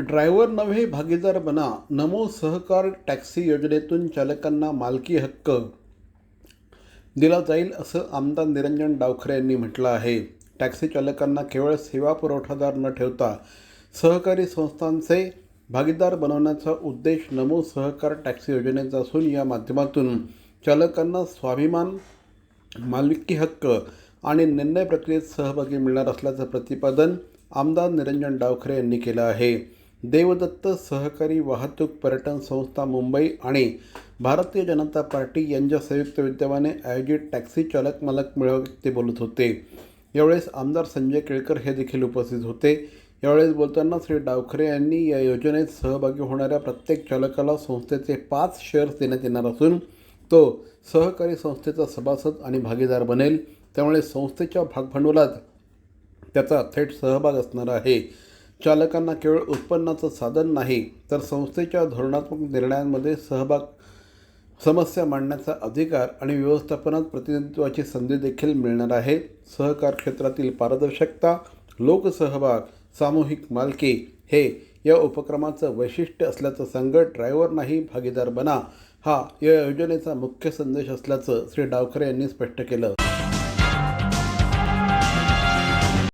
Driver नव्हे भागीदार बना. नमो सहकार टॅक्सी योजनेतून चालकांना मालकी हक्क दिला जाईल असं आमदार निरंजन डावखरे यांनी म्हटलं आहे. टॅक्सी चालकांना केवळ सेवा पुरवठादार न ठेवता सहकारी संस्थांचे भागीदार बनवण्याचा उद्देश नमो सहकार टॅक्सी योजनेचा असून या माध्यमातून चालकांना स्वाभिमान, मालकी हक्क आणि निर्णय प्रक्रियेत सहभागी मिळणार असल्याचं प्रतिपादन आमदार निरंजन डावखरे यांनी केलं आहे. देवदत्त सहकारी वाहतूक पर्यटन संस्था मुंबई आणि भारतीय जनता पार्टी यांच्या संयुक्त विद्यमाने आयोजित टॅक्सी चालक मालक मेळाव्यात ते बोलत होते. यावेळेस आमदार संजय केळकर हे देखील उपस्थित होते. यावेळेस बोलताना श्री डावखरे यांनी या योजनेत सहभागी होणाऱ्या प्रत्येक चालकाला संस्थेचे 5 शेअर्स देण्यात येणार असून तो सहकारी संस्थेचा सभासद आणि भागीदार बनेल. त्यामुळे संस्थेच्या भागभांडवलात त्याचा थेट सहभाग असणार आहे. चालकांना केवळ उत्पन्नाचं साधन नाही तर संस्थेच्या धोरणात्मक निर्णयांमध्ये सहभाग, समस्या मांडण्याचा अधिकार आणि व्यवस्थापनात प्रतिनिधित्वाची संधी देखील मिळणार आहे. सहकार क्षेत्रातील पारदर्शकता, लोकसहभाग, सामूहिक मालकी हे या उपक्रमाचं वैशिष्ट्य असल्याचं सांगत ड्रायव्हर नाही भागीदार बना हा या योजनेचा मुख्य संदेश असल्याचं श्री डावखरे यांनी स्पष्ट केलं.